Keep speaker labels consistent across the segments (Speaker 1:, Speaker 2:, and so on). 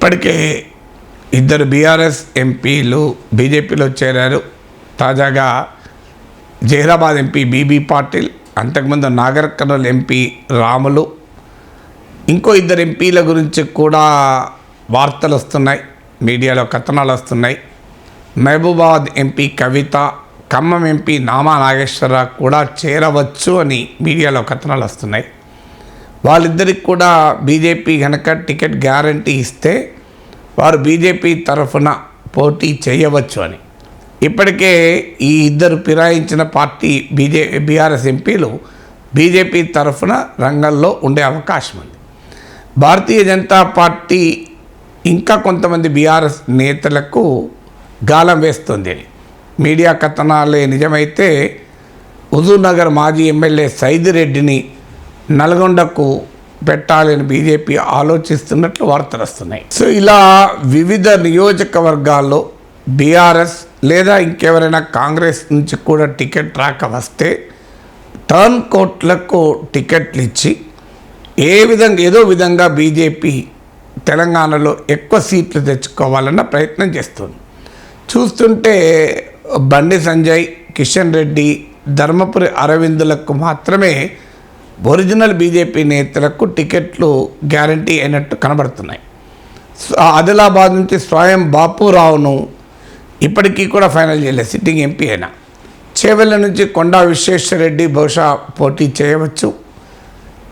Speaker 1: ఇప్పటికే ఇద్దరు బీఆర్ఎస్ ఎంపీలు బీజేపీలో చేరారు. తాజాగా జహీరాబాద్ ఎంపీ బీబీ పాటిల్, అంతకుముందు నాగర్ కర్నూల్ ఎంపీ రాములు, ఇంకో ఇద్దరు ఎంపీల గురించి కూడా వార్తలు వస్తున్నాయి, మీడియాలో కథనాలు వస్తున్నాయి. మహబూబాబాద్ ఎంపీ కవిత, ఖమ్మం ఎంపీ నామా నాగేశ్వరరావు కూడా చేరవచ్చు అని మీడియాలో కథనాలు వస్తున్నాయి. వాళ్ళిద్దరికి కూడా బీజేపీ కనుక టికెట్ గ్యారంటీ ఇస్తే వారు బీజేపీ తరఫున పోటీ చేయవచ్చు అని. ఇప్పటికే ఈ ఇద్దరు ఫిరాయించిన పార్టీ బీఆర్ఎస్ ఎంపీలు బీజేపీ తరఫున రంగంలో ఉండే అవకాశం ఉంది. భారతీయ జనతా పార్టీ ఇంకా కొంతమంది బీఆర్ఎస్ నేతలకు గాలం వేస్తుంది. మీడియా కథనాలే నిజమైతే హుజూర్నగర్ మాజీ ఎమ్మెల్యే సైదిరెడ్డిని నల్గొండకు పెట్టాలని బీజేపీ ఆలోచిస్తున్నట్లు వార్తలు వస్తున్నాయి. సో ఇలా వివిధ నియోజకవర్గాల్లో బీఆర్ఎస్ లేదా ఇంకెవరైనా కాంగ్రెస్ నుంచి కూడా టికెట్ రాక వస్తే టర్న్ కోట్లకు టికెట్లు ఇచ్చి ఏదో విధంగా బీజేపీ తెలంగాణలో ఎక్కువ సీట్లు తెచ్చుకోవాలన్న ప్రయత్నం చేస్తుంది. చూస్తుంటే బండి సంజయ్, కిషన్ రెడ్డి, ధర్మపురి అరవిందులకు మాత్రమే ఒరిజినల్ బీజేపీ నేతలకు టికెట్లు గ్యారంటీ అయినట్టు కనబడుతున్నాయి. ఆదిలాబాద్ నుంచి స్వయం బాపురావును ఇప్పటికీ కూడా ఫైనల్ చేయలేదు, సిట్టింగ్ ఎంపీ అయినా. చేవెళ్ళ నుంచి కొండా విశ్వేశ్వరరెడ్డి బహుశా పోటీ చేయవచ్చు.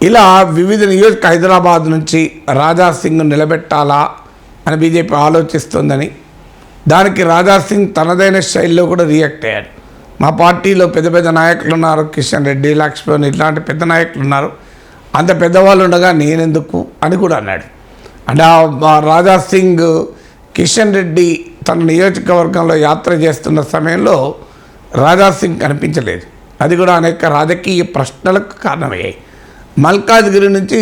Speaker 1: ఇలా వివిధ హైదరాబాద్ నుంచి రాజాసింగ్ నిలబెట్టాలా అని బీజేపీ ఆలోచిస్తుందని, దానికి రాజాసింగ్ తనదైన శైలిలో కూడా రియాక్ట్ అయ్యాడు. మా పార్టీలో పెద్ద పెద్ద నాయకులు ఉన్నారు, కిషన్ రెడ్డి, లక్ష్మణ్, ఇట్లాంటి పెద్ద నాయకులు ఉన్నారు, అంత పెద్దవాళ్ళు ఉండగా నేనెందుకు అని కూడా అన్నాడు. అంటే రాజాసింగ్ కిషన్ రెడ్డి తన నియోజకవర్గంలో యాత్ర చేస్తున్న సమయంలో రాజాసింగ్ కనిపించలేదు. అది కూడా అనేక రాజకీయ ప్రశ్నలకు కారణమయ్యాయి. మల్కాజ్గిరి నుంచి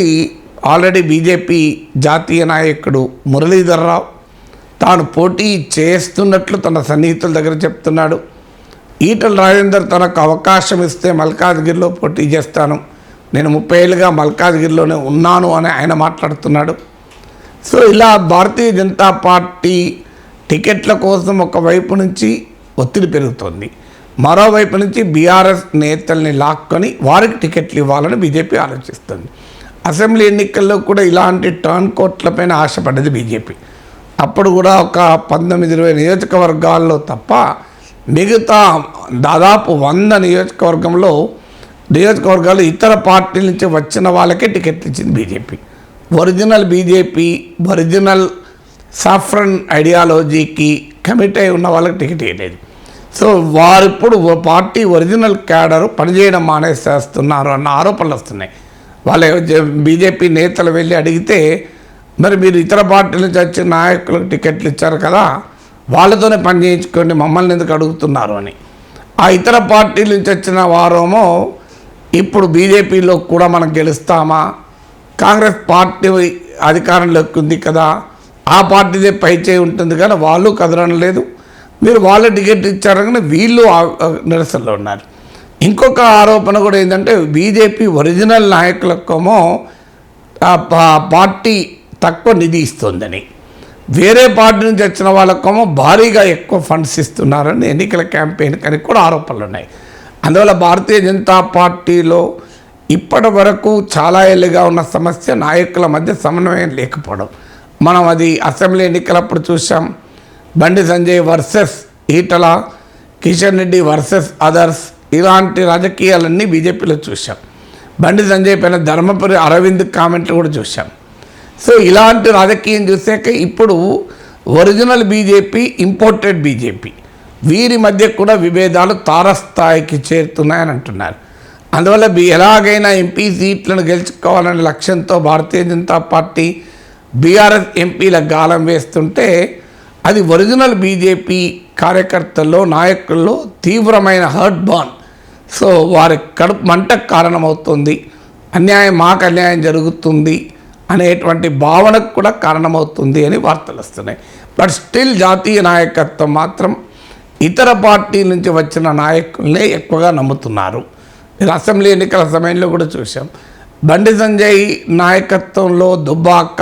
Speaker 1: ఆల్రెడీ బీజేపీ జాతీయ నాయకుడు మురళీధర్ రావు తాను పోటీ చేస్తున్నట్లు తన సన్నిహితుల దగ్గర చెప్తున్నాడు. ఈటల రాజేందర్ తనకు అవకాశం ఇస్తే మల్కాజ్గిరిలో పోటీ చేస్తాను, నేను 30 ఏళ్ళుగా మల్కాజ్గిరిలోనే ఉన్నాను అని ఆయన మాట్లాడుతున్నాడు. సో ఇలా భారతీయ జనతా పార్టీ టికెట్ల కోసం ఒకవైపు నుంచి ఒత్తిడి పెరుగుతోంది, మరోవైపు నుంచి బీఆర్ఎస్ నేతల్ని లాక్కొని వారికి టికెట్లు ఇవ్వాలని బీజేపీ ఆలోచిస్తుంది. అసెంబ్లీ ఎన్నికల్లో కూడా ఇలాంటి టర్న్ కోట్లపైన ఆశపడ్డది బీజేపీ. అప్పుడు కూడా ఒక 19-20 నియోజకవర్గాల్లో తప్ప మిగతా దాదాపు 100 నియోజకవర్గాలు ఇతర పార్టీల నుంచి వచ్చిన వాళ్ళకే టికెట్లు ఇచ్చింది BJP. Original BJP, original saffron ఐడియాలజీకి కమిట్ అయి ఉన్న వాళ్ళకి టికెట్ ఇవ్వలేదు. సో వారిప్పుడు పార్టీ ఒరిజినల్ క్యాడరు పనిచేయడం మానేసేస్తున్నారు అన్న ఆరోపణలు వస్తున్నాయి. వాళ్ళ బీజేపీ నేతలు వెళ్ళి అడిగితే, మరి మీరు ఇతర పార్టీల నుంచి వచ్చిన నాయకులకు టికెట్లు ఇచ్చారు కదా, వాళ్ళతోనే పని చేయించుకోండి, మమ్మల్ని ఎందుకు అడుగుతున్నారు అని. ఆ ఇతర పార్టీల నుంచి వచ్చిన వారేమో ఇప్పుడు బీజేపీలో కూడా మనం గెలుస్తామా, కాంగ్రెస్ పార్టీ అధికారంలోకి ఉంది కదా, ఆ పార్టీదే పై చేయి ఉంటుంది కానీ వాళ్ళు కదలలేదు, మీరు వాళ్ళ టికెట్ ఇచ్చారని వీళ్ళు నిరసనలో ఉన్నారు. ఇంకొక ఆరోపణ కూడా ఏంటంటే బీజేపీ ఒరిజినల్ నాయకులకేమో పార్టీ తక్కువ నిధి ఇస్తుందని, వేరే పార్టీ నుంచి వచ్చిన వాళ్ళకేమో భారీగా ఎక్కువ ఫండ్స్ ఇస్తున్నారని ఎన్నికల క్యాంపెయిన్ కానీ కూడా ఆరోపణలు ఉన్నాయి. అందువల్ల భారతీయ జనతా పార్టీలో ఇప్పటి వరకు చాలా ఏళ్ళుగా ఉన్న సమస్య నాయకుల మధ్య సమన్వయం లేకపోవడం. మనం అది అసెంబ్లీ ఎన్నికలప్పుడు చూసాం. Bandi Sanjay versus Etela, Kishan Reddy versus others, ఇలాంటి రాజకీయాలన్నీ బీజేపీలో చూసాం. బండి సంజయ్ పైన ధర్మపురి అరవింద్ కామెంట్లు కూడా చూసాం. సో ఇలాంటి రాజకీయం చూసాక ఇప్పుడు ఒరిజినల్ బీజేపీ, ఇంపోర్టెడ్ బీజేపీ, వీరి మధ్య కూడా విభేదాలు తారస్థాయికి చేరుతున్నాయని అంటున్నారు. అందువల్ల ఎలాగైనా ఎంపీ సీట్లను గెలుచుకోవాలనే లక్ష్యంతో భారతీయ జనతా పార్టీ బీఆర్ఎస్ ఎంపీల గాలం వేస్తుంటే అది ఒరిజినల్ బీజేపీ కార్యకర్తల్లో, నాయకుల్లో తీవ్రమైన హర్ట్ బాన్, సో వారి కడుపు మంటకు కారణమవుతుంది, మాకు అన్యాయం జరుగుతుంది అనేటువంటి భావనకు కూడా కారణమవుతుంది అని వార్తలు వస్తున్నాయి. బట్ స్టిల్ జాతీయ నాయకత్వం మాత్రం ఇతర పార్టీల నుంచి వచ్చిన నాయకులనే ఎక్కువగా నమ్ముతున్నారు. అసెంబ్లీ ఎన్నికల సమయంలో కూడా చూసాం. బండి సంజయ్ నాయకత్వంలో దుబ్బాక,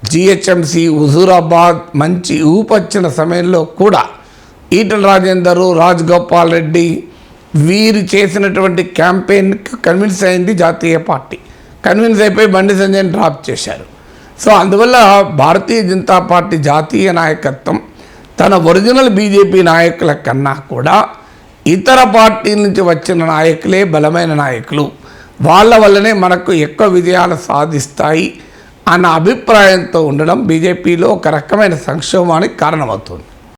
Speaker 1: జిహెచ్ఎంసి హుజూరాబాద్ మంచి ఊపొచ్చిన సమయంలో కూడా ఈటల రాజేందరు, రాజగోపాల్ రెడ్డి వీరు చేసినటువంటి క్యాంపెయిన్కి కన్విన్స్ అయింది జాతీయ పార్టీ. కన్విన్స్ అయిపోయి బండి సంజయ్ని డ్రాప్ చేశారు. సో అందువల్ల భారతీయ జనతా పార్టీ జాతీయ నాయకత్వం తన ఒరిజినల్ బీజేపీ నాయకుల కన్నా కూడా ఇతర పార్టీల నుంచి వచ్చిన నాయకులే బలమైన నాయకులు, వాళ్ళ వల్లనే మనకు ఎక్కువ విజయాలు సాధిస్తాయి అన్న అభిప్రాయంతో ఉండడం బీజేపీలో ఒక రకమైన సంక్షోభానికి కారణమవుతుంది.